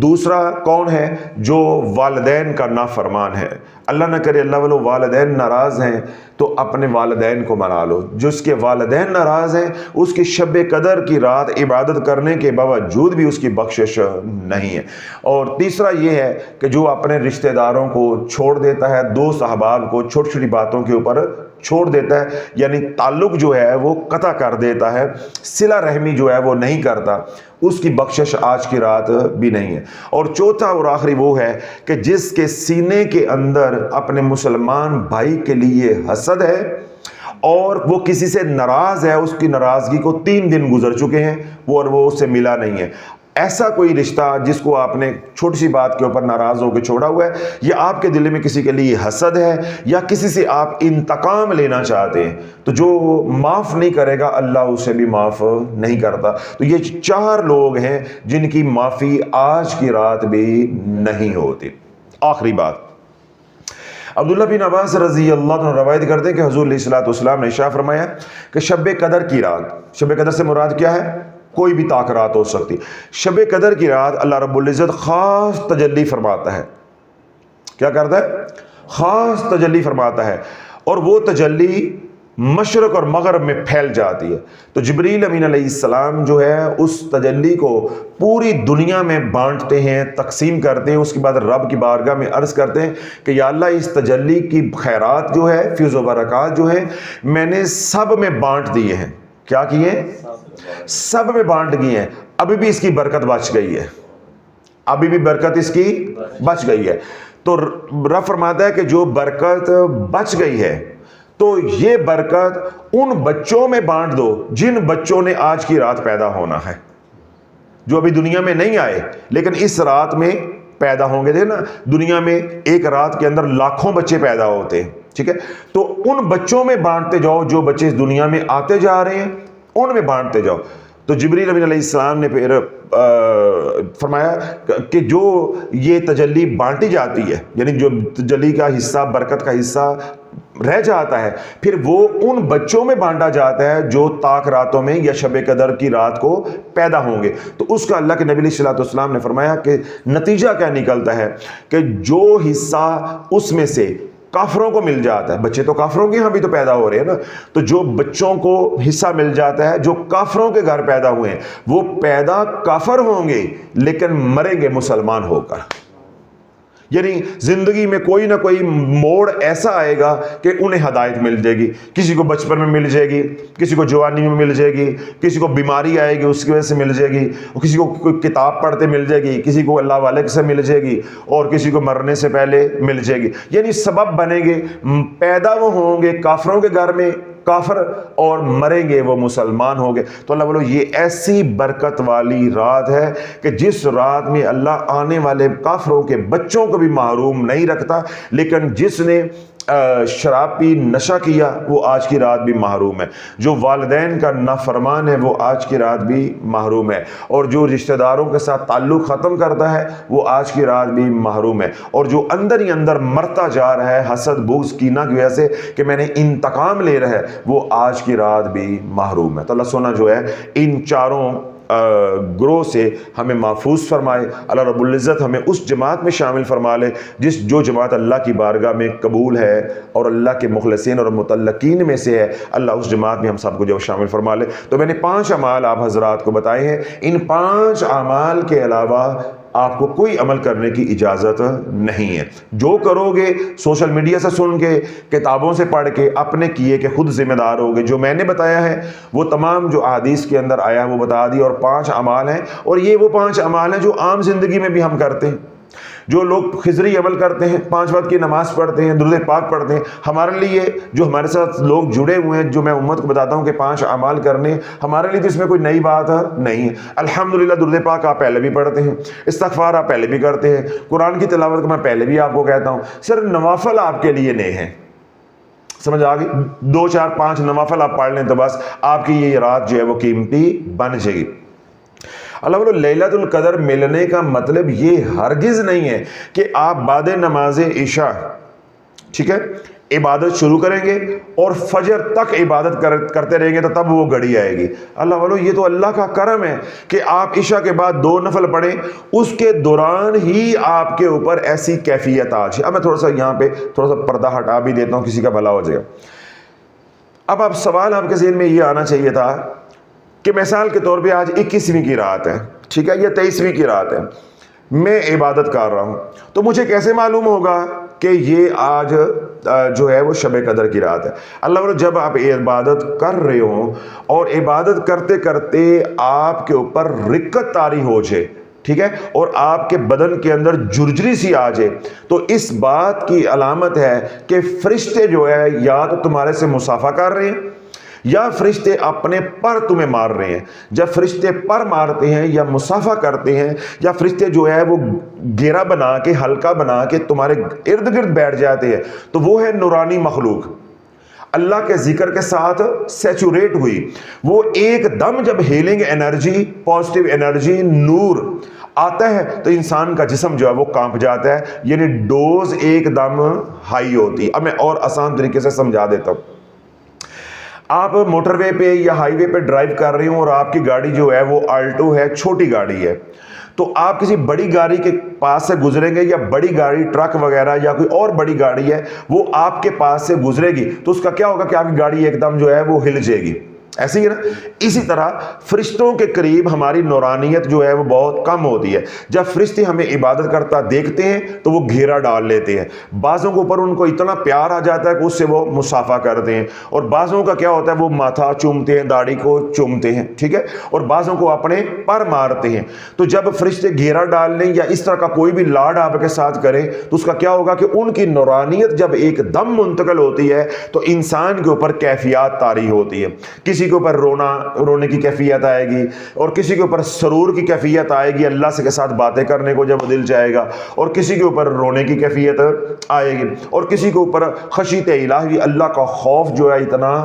دوسرا کون ہے؟ جو والدین کا نافرمان ہے۔ اللہ نہ کرے اللہ والو والدین ناراض ہیں تو اپنے والدین کو منا لو، جس کے والدین ناراض ہیں اس کی شب قدر کی رات عبادت کرنے کے باوجود بھی اس کی بخشش نہیں ہے۔ اور تیسرا یہ ہے کہ جو اپنے رشتہ داروں کو چھوڑ دیتا ہے، دوست احباب کو چھوٹی چھوٹی باتوں کے اوپر چھوڑ دیتا ہے، یعنی تعلق جو ہے وہ قطع کر دیتا ہے، صلہ رحمی جو ہے وہ نہیں کرتا، اس کی بخشش آج کی رات بھی نہیں ہے۔ اور چوتھا اور آخری وہ ہے کہ جس کے سینے کے اندر اپنے مسلمان بھائی کے لیے حسد ہے اور وہ کسی سے ناراض ہے، اس کی ناراضگی کو 3 دن گزر چکے ہیں اور وہ اس سے ملا نہیں ہے۔ ایسا کوئی رشتہ جس کو آپ نے چھوٹی سی بات کے اوپر ناراض ہو کے چھوڑا ہوا ہے، یا آپ کے دل میں کسی کے لیے حسد ہے، یا کسی سے آپ انتقام لینا چاہتے ہیں، تو جو معاف نہیں کرے گا اللہ اسے بھی معاف نہیں کرتا۔ تو یہ 4 لوگ ہیں جن کی معافی آج کی رات بھی نہیں ہوتی۔ آخری بات، عبداللہ بن عباس رضی اللہ عنہ روایت کرتے ہیں کہ حضور علیہ الصلوۃ والسلام نے ارشاد فرمایا کہ شب قدر کی رات، شب قدر سے مراد کیا ہے؟ کوئی بھی طاق رات ہو سکتی۔ شب قدر کی رات اللہ رب العزت خاص تجلی فرماتا ہے۔ کیا کرتا ہے؟ خاص تجلی فرماتا ہے، اور وہ تجلی مشرق اور مغرب میں پھیل جاتی ہے۔ تو جبریل امین علیہ السلام جو ہے اس تجلی کو پوری دنیا میں بانٹتے ہیں، تقسیم کرتے ہیں، اس کے بعد رب کی بارگاہ میں عرض کرتے ہیں کہ یا اللہ اس تجلی کی خیرات جو ہے، فیض و برکات جو ہے میں نے سب میں بانٹ دیے ہیں۔ کیا کیے ہیں؟ سب میں بانٹ گئی ہیں، ابھی بھی اس کی برکت بچ گئی ہے، ابھی بھی برکت اس کی بچ گئی ہے۔ تو رب فرماتا ہے کہ جو برکت بچ گئی ہے تو یہ برکت ان بچوں میں بانٹ دو جن بچوں نے آج کی رات پیدا ہونا ہے، جو ابھی دنیا میں نہیں آئے لیکن اس رات میں پیدا ہوں گے. دیکھیں نا، دنیا میں ایک رات کے اندر لاکھوں بچے پیدا ہوتے ہیں، ٹھیک ہے، تو ان بچوں میں بانٹتے جاؤ جو بچے اس دنیا میں آتے جا رہے ہیں، ان میں بانٹتے جاؤ. تو جبریل امین علیہ السلام نے پھر فرمایا کہ جو یہ تجلی بانٹی جاتی ہے، یعنی جو تجلی کا حصہ، برکت کا حصہ رہ جاتا ہے، پھر وہ ان بچوں میں بانٹا جاتا ہے جو طاق راتوں میں یا شب قدر کی رات کو پیدا ہوں گے. تو اس کا اللہ کے نبی علیہ السلام نے فرمایا کہ نتیجہ کیا نکلتا ہے کہ جو حصہ اس میں سے کافروں کو مل جاتا ہے، بچے تو کافروں کے یہاں بھی تو پیدا ہو رہے ہیں نا، تو جو بچوں کو حصہ مل جاتا ہے جو کافروں کے گھر پیدا ہوئے ہیں، وہ پیدا کافر ہوں گے لیکن مریں گے مسلمان ہو کر. یعنی زندگی میں کوئی نہ کوئی موڑ ایسا آئے گا کہ انہیں ہدایت مل جائے گی. کسی کو بچپن میں مل جائے گی، کسی کو جوانی میں مل جائے گی، کسی کو بیماری آئے گی اس کی وجہ سے مل جائے گی، کسی کو کوئی کتاب پڑھتے مل جائے گی، کسی کو اللہ والے سے مل جائے گی، اور کسی کو مرنے سے پہلے مل جائے گی. یعنی سبب بنیں گے، پیدا وہ ہوں گے کافروں کے گھر میں کافر اور مریں گے وہ مسلمان ہوں گے. تو اللہ بولو یہ ایسی برکت والی رات ہے کہ جس رات میں اللہ آنے والے کافروں کے بچوں کو بھی محروم نہیں رکھتا، لیکن جس نے شراب پی نشہ کیا وہ آج کی رات بھی محروم ہے، جو والدین کا نافرمان ہے وہ آج کی رات بھی محروم ہے، اور جو رشتہ داروں کے ساتھ تعلق ختم کرتا ہے وہ آج کی رات بھی محروم ہے، اور جو اندر ہی اندر مرتا جا رہا ہے حسد بغض کینہ کی وجہ سے کہ میں نے انتقام لے رہا ہے، وہ آج کی رات بھی محروم ہے. تو اللہ سونا جو ہے ان چاروں گروہ سے ہمیں محفوظ فرمائے. اللہ رب العزت ہمیں اس جماعت میں شامل فرما لے جو جماعت اللہ کی بارگاہ میں قبول ہے اور اللہ کے مخلصین اور متعلقین میں سے ہے. اللہ اس جماعت میں ہم سب کو جو شامل فرما لے. تو میں نے 5 اعمال آپ حضرات کو بتائے ہیں، ان 5 اعمال کے علاوہ آپ کو کوئی عمل کرنے کی اجازت نہیں ہے. جو کرو گے سوشل میڈیا سے سن کے، کتابوں سے پڑھ کے، اپنے کیے کہ خود ذمہ دار ہوگے. جو میں نے بتایا ہے وہ تمام جو احادیث کے اندر آیا وہ بتا دی، اور 5 اعمال ہیں، اور یہ وہ 5 اعمال ہیں جو عام زندگی میں بھی ہم کرتے ہیں. جو لوگ خضری عمل کرتے ہیں، 5 وقت کی نماز پڑھتے ہیں، درود پاک پڑھتے ہیں، ہمارے لیے جو ہمارے ساتھ لوگ جڑے ہوئے ہیں، جو میں امت کو بتاتا ہوں کہ 5 اعمال کرنے، ہمارے لیے تو اس میں کوئی نئی بات نہیں ہے. الحمدللہ درود پاک آپ پہلے بھی پڑھتے ہیں، استغفار آپ پہلے بھی کرتے ہیں، قرآن کی تلاوت کو میں پہلے بھی آپ کو کہتا ہوں. صرف نوافل آپ کے لیے نئے ہیں. سمجھ آ گئی؟ 2 4 5 نوافل آپ پڑھ لیں تو بس آپ کی یہ رات جو ہے وہ قیمتی بن جائے گی. اللہ بولو لیلۃ القدر ملنے کا مطلب یہ ہرگز نہیں ہے کہ آپ بعد نماز عشاء، ٹھیک ہے، عبادت شروع کریں گے اور فجر تک عبادت کرتے رہیں گے تو تب وہ گھڑی آئے گی. اللہ بولو یہ تو اللہ کا کرم ہے کہ آپ عشاء کے بعد 2 نفل پڑھیں، اس کے دوران ہی آپ کے اوپر ایسی کیفیت آ جائے. اب میں تھوڑا سا یہاں پہ تھوڑا سا پردہ ہٹا بھی دیتا ہوں، کسی کا بھلا ہو جائے گا. اب سوال آپ کے ذہن میں یہ آنا چاہیے تھا کہ مثال کے طور پہ آج 21ویں کی رات ہے، ٹھیک ہے، یا 23ویں کی رات ہے، میں عبادت کر رہا ہوں، تو مجھے کیسے معلوم ہوگا کہ یہ آج جو ہے وہ شب قدر کی رات ہے؟ اللہ تعالیٰ جب آپ عبادت کر رہے ہوں اور عبادت کرتے کرتے آپ کے اوپر رکت طاری ہو جائے، ٹھیک ہے، اور آپ کے بدن کے اندر جرجری سی آ جائے، تو اس بات کی علامت ہے کہ فرشتے جو ہے یا تو تمہارے سے مصافحہ کر رہے ہیں یا فرشتے اپنے پر تمہیں مار رہے ہیں. جب فرشتے پر مارتے ہیں یا مصافحہ کرتے ہیں یا فرشتے جو ہے وہ گھیرا بنا کے حلقہ بنا کے تمہارے ارد گرد بیٹھ جاتے ہیں، تو وہ ہے نورانی مخلوق، اللہ کے ذکر کے ساتھ سیچوریٹ ہوئی. وہ ایک دم جب ہیلنگ انرجی، پازیٹیو انرجی، نور آتا ہے تو انسان کا جسم جو ہے وہ کانپ جاتا ہے، یعنی ڈوز ایک دم ہائی ہوتی ہے. اب میں اور آسان طریقے سے سمجھا دیتا ہوں. آپ موٹر وے پہ یا ہائی وے پہ ڈرائیو کر رہے ہوں اور آپ کی گاڑی جو ہے وہ آلٹو ہے، چھوٹی گاڑی ہے، تو آپ کسی بڑی گاڑی کے پاس سے گزریں گے، یا بڑی گاڑی ٹرک وغیرہ یا کوئی اور بڑی گاڑی ہے وہ آپ کے پاس سے گزرے گی، تو اس کا کیا ہوگا کہ آپ کی گاڑی ایک دم جو ہے وہ ہل جائے گی. ایسے ہی نا. اسی طرح فرشتوں کے قریب ہماری نورانیت جو ہے وہ بہت کم ہوتی ہے. جب فرشتے ہمیں عبادت کرتا دیکھتے ہیں تو وہ گھیرا ڈال لیتے ہیں. بعضوں کے اوپر ان کو اتنا پیار آ جاتا ہے کہ اس سے وہ مصافحہ کرتے ہیں, اور بعضوں کا کیا ہوتا ہے وہ ماتھا چومتے ہیں, داڑھی کو چومتے ہیں, ٹھیک ہے, اور بعضوں کو اپنے پر مارتے ہیں. تو جب فرشتے گھیرا ڈال لیں یا اس طرح کا کوئی بھی لاڈ آپ کے ساتھ کرے تو اس کا کیا ہوگا کہ ان کی نورانیت جب ایک دم منتقل ہوتی ہے تو انسان کے اوپر کیفیات طاری ہوتی ہے. کسی کے اوپر رونے کی کیفیت آئے گی, اور کسی کے اوپر سرور کی کیفیت آئے گی, اللہ سے کے ساتھ باتیں کرنے کو جب دل چاہے گا, اور کسی کے اوپر رونے کی کیفیت آئے گی, اور کسی کے اوپر خشیت الہی اللہ کا خوف جو ہے اتنا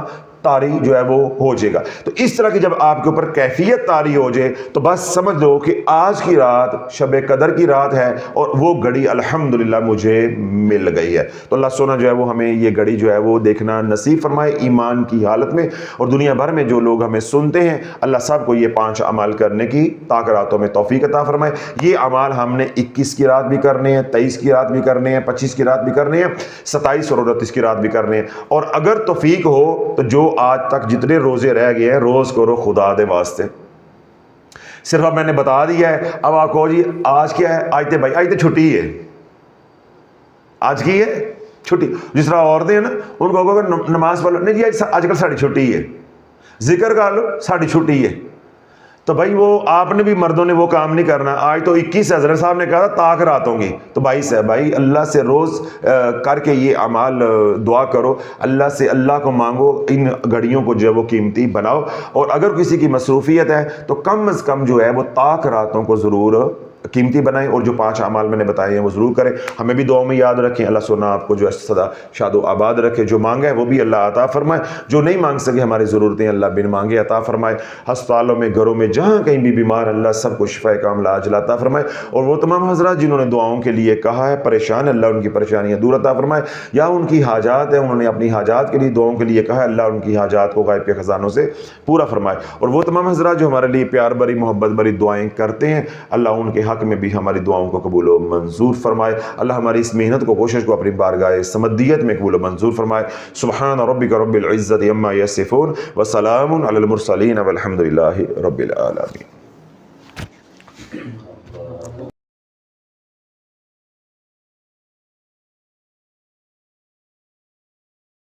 طاری جو ہے وہ ہو جائے گا. تو اس طرح کی جب آپ کے اوپر کیفیت طاری ہو جائے تو بس سمجھ لو کہ آج کی رات شب قدر کی رات ہے, اور وہ گھڑی الحمدللہ مجھے مل گئی ہے. تو اللہ سونا جو ہے وہ ہمیں یہ گھڑی جو ہے وہ دیکھنا نصیب فرمائے ایمان کی حالت میں, اور دنیا بھر میں جو لوگ ہمیں سنتے ہیں اللہ سب کو یہ 5 اعمال کرنے کی طاقت راتوں میں توفیق عطا فرمائے. یہ اعمال ہم نے 21 کی رات بھی کرنے ہیں, 23 کی رات بھی کرنے ہیں, 25 کی رات بھی کرنے ہیں, 27 اور 29 کی رات بھی کرنے ہیں. اور اگر توفیق ہو تو جو آج تک جتنے روزے رہ گئے ہیں روز کرو خدا دے واسطے. صرف اب میں نے بتا دیا ہے, اب آپ کہو جی آج کیا ہے, آج تے بھائی آج تے چھٹی ہے, آج کی ہے چھٹی. جس طرح عورتیں ہیں نا ان کو کہو کہ نماز پڑھ لو, نہیں جی آج کل ساڑی چھٹی ہے, ذکر کر لو ساڑی چھٹی ہے. تو بھائی وہ آپ نے بھی مردوں نے وہ کام نہیں کرنا. آج تو 21 حضرت صاحب نے کہا تھا طاق راتوں گی, تو بھائی اللہ سے روز کر کے یہ اعمال دعا کرو, اللہ سے اللہ کو مانگو, ان گھڑیوں کو جو ہے وہ قیمتی بناؤ. اور اگر کسی کی مصروفیت ہے تو کم از کم جو ہے وہ طاق راتوں کو ضرور قیمتی بنائیں, اور جو 5 اعمال میں نے بتائے ہیں وہ ضرور کریں. ہمیں بھی دعاؤں میں یاد رکھیں. اللہ سونا آپ کو جو ہے سدا شاد و آباد رکھے. جو مانگا ہے وہ بھی اللہ عطا فرمائے, جو نہیں مانگ سکے ہماری ضرورتیں اللہ بن مانگے عطا فرمائے. ہسپتالوں میں, گھروں میں, جہاں کہیں بھی بیمار اللہ سب کو شفا کاملہ عاجلہ عطا فرمائے. اور وہ تمام حضرات جنہوں نے دعاؤں کے لیے کہا ہے پریشان, اللہ ان کی پریشانیاں دور عطا فرمائے, یا ان کی حاجات ہیں انہوں نے اپنی حاجات کے لیے دعاؤں کے لیے کہا ہے, اللہ ان کی حاجات کو غائب کے خزانوں سے پورا فرمائے. اور وہ تمام حضرات جو ہمارے لیے پیار بری محبت بری دعائیں کرتے ہیں اللہ ان کے حق میں بھی ہماری دعاؤں کو قبول و منظور فرمائے. اللہ ہماری اس محنت کو کوشش کو اپنی بارگاہ سمدیت میں قبول و منظور فرمائے. سبحان ربک رب العزت عما یصفون وسلام علی المرسلین والحمد للہ رب العالمین.